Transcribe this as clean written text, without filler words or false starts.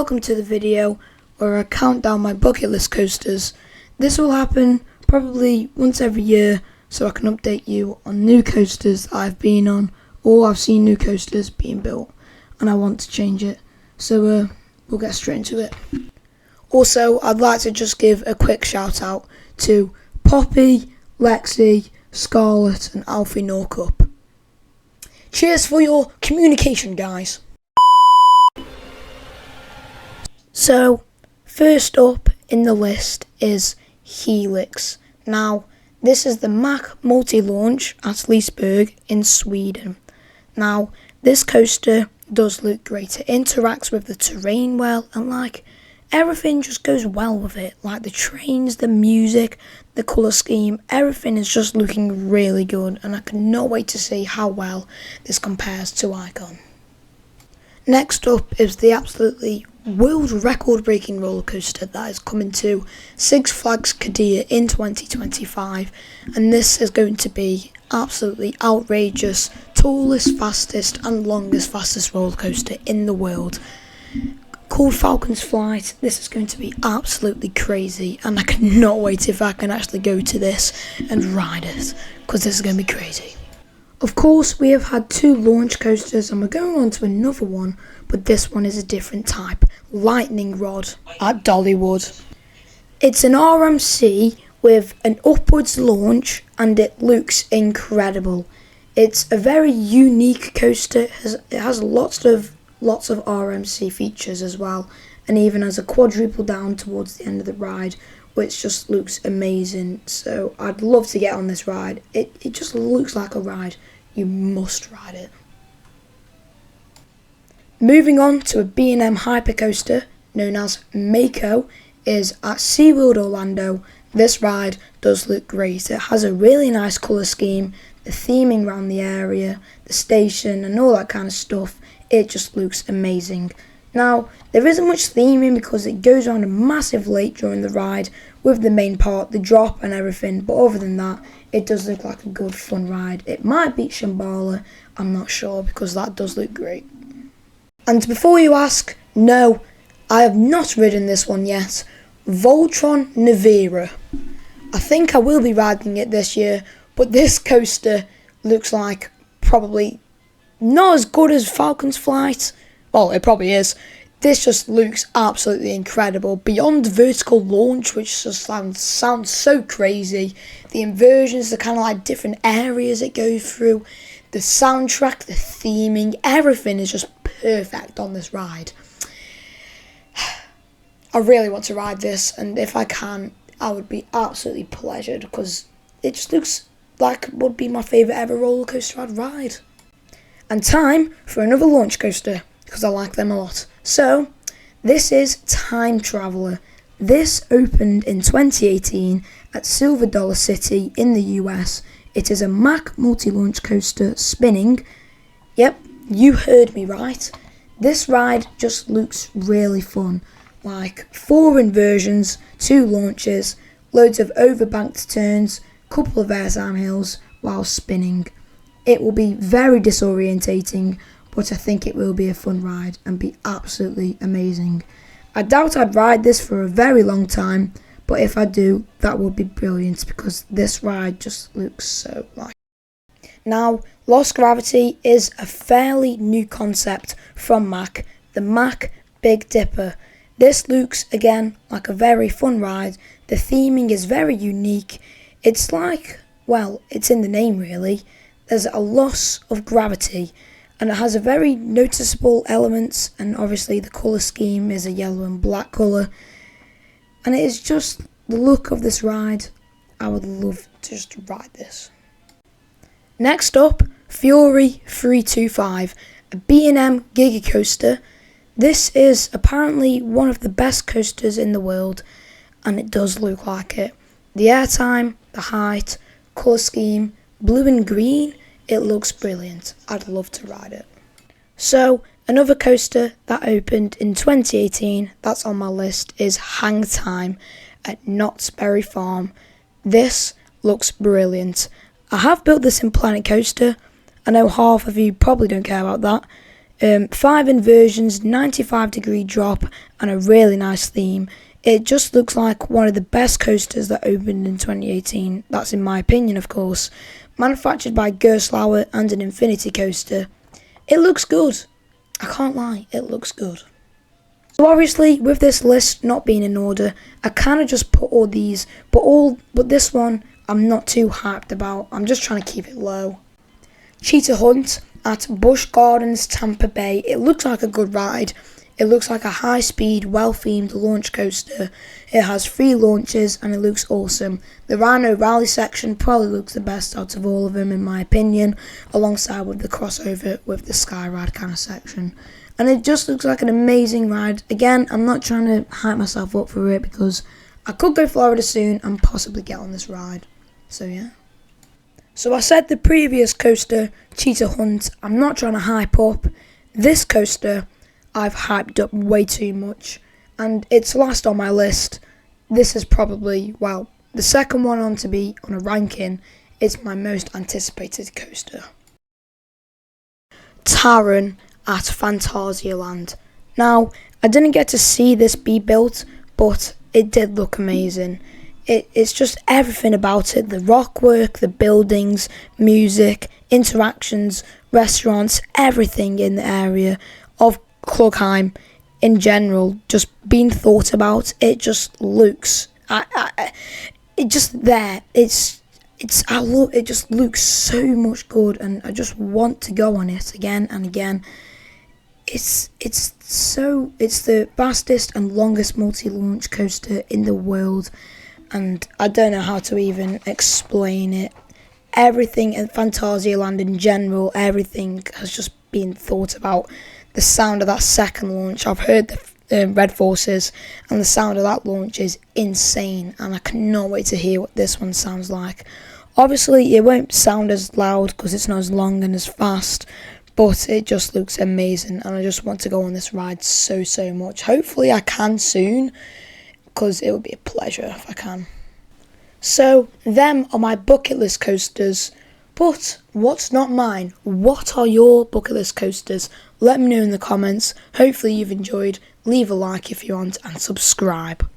welcome to the video where I count down my bucket list coasters. This will happen probably once every year so I can update you on new coasters I've been on or I've seen new coasters being built and I want to change it. So we'll get straight into it. Also, I'd like to just give a quick shout out to Poppy, Lexi, Scarlett and Alfie Norcup. Cheers for your communication, guys. So, first up in the list is Helix. Now, this is the Mack multi-launch at Liseberg in Sweden. Now, this coaster does look great. It interacts with the terrain well and everything just goes well with it. Like the trains, the music, the colour scheme, everything is just looking really good and I cannot wait to see how well this compares to Icon. Next up is the absolutely world record breaking roller coaster that is coming to Six Flags Qiddiya in 2025, and this is going to be absolutely outrageous, tallest, fastest and fastest roller coaster in the world. Called Falcon's Flight. This is going to be absolutely crazy and I cannot wait if I can actually go to this and ride it, because this is going to be crazy. Of course, we have had two launch coasters and we're going on to another one, but this one is a different type. Lightning Rod at Dollywood. It's an RMC with an upwards launch and it looks incredible. It's a very unique coaster. It has lots of RMC features as well, and even has a quadruple down towards the end of the ride, which just looks amazing. So I'd love to get on this ride. It just looks like a ride. You must ride it. Moving on to a B&M hypercoaster known as Mako is at SeaWorld Orlando. This ride does look great. It has a really nice colour scheme, the theming around the area, the station and all that kind of stuff. It just looks amazing. Now, there isn't much theming because it goes around a massive lake during the ride with the main part, the drop and everything, but other than that, it does look like a good fun ride. It might beat Shambhala, I'm not sure, because that does look great. And before you ask, no, I have not ridden this one yet. Voltron Nevera. I think I will be riding it this year, but this coaster looks like probably not as good as Falcon's Flight. Well, it probably is. This just looks absolutely incredible. Beyond vertical launch, which just sounds so crazy. The inversions, the kind of like different areas it goes through. The soundtrack, the theming, everything is just perfect on this ride. I really want to ride this, and if I can, I would be absolutely pleasured because it just looks like it would be my favourite ever roller coaster I'd ride. And time for another launch coaster, because I like them a lot. So, this is Time Traveler. This opened in 2018 at Silver Dollar City in the US. It is a Mack multi-launch coaster spinning. Yep, you heard me right. This ride just looks really fun. Like 4 inversions, 2 launches, loads of overbanked turns, couple of airtime hills while spinning. It will be very disorientating, but I think it will be a fun ride and be absolutely amazing. I doubt I'd ride this for a very long time, but if I do, that would be brilliant because this ride just looks so like. Now, Lost Gravity is a fairly new concept from Mack, the Mack Big Dipper. This looks again like a very fun ride. The theming is very unique. It's like, well, it's in the name really. There's a loss of gravity and it has a very noticeable elements, and obviously the colour scheme is a yellow and black colour, and it is just the look of this ride. I would love to just ride this. Next up, Fury 325, a B&M Giga coaster. This is apparently one of the best coasters in the world and it does look like it. The airtime, the height, colour scheme, blue and green, it looks brilliant. I'd love to ride it. So, another coaster that opened in 2018, that's on my list, is Hang Time at Knott's Berry Farm. This looks brilliant. I have built this in Planet Coaster. I know half of you probably don't care about that. 5 inversions, 95-degree drop, and a really nice theme. It just looks like one of the best coasters that opened in 2018. That's in my opinion, of course. Manufactured by Gerstlauer and an Infinity coaster. It looks good. I can't lie, it looks good. So obviously, with this list not being in order, I kind of just put all these, but this one I'm not too hyped about. I'm just trying to keep it low. Cheetah Hunt at Busch Gardens, Tampa Bay. It looks like a good ride. It looks like a high-speed, well-themed launch coaster. It has 3 launches and it looks awesome. The Rhino Rally section probably looks the best out of all of them in my opinion, alongside with the crossover with the Skyride kind of section. And it just looks like an amazing ride. Again, I'm not trying to hype myself up for it because I could go Florida soon and possibly get on this ride. So yeah. So I said the previous coaster, Cheetah Hunt, I'm not trying to hype up. This coaster, I've hyped up way too much, and it's last on my list. This is probably, well, the second one on to be on a ranking. It's my most anticipated coaster. Taron at Phantasialand. Now, I didn't get to see this be built, but it did look amazing. It's just everything about it, the rock work, the buildings, music, interactions, restaurants, everything in the area of Klugheim in general, just being thought about. It just looks, it just there. It just looks so much good, and I just want to go on it again and again. It's the fastest and longest multi-launch coaster in the world, and I don't know how to even explain it. Everything at Phantasialand in general, everything has just been thought about. The sound of that second launch, I've heard the Red Forces, and the sound of that launch is insane, and I cannot wait to hear what this one sounds like. Obviously, it won't sound as loud because it's not as long and as fast, but it just looks amazing, and I just want to go on this ride so much. Hopefully I can soon, because it would be a pleasure if I can. So, them are my bucket list coasters. But what's not mine? What are your bucket list coasters? Let me know in the comments. Hopefully you've enjoyed. Leave a like if you want and subscribe.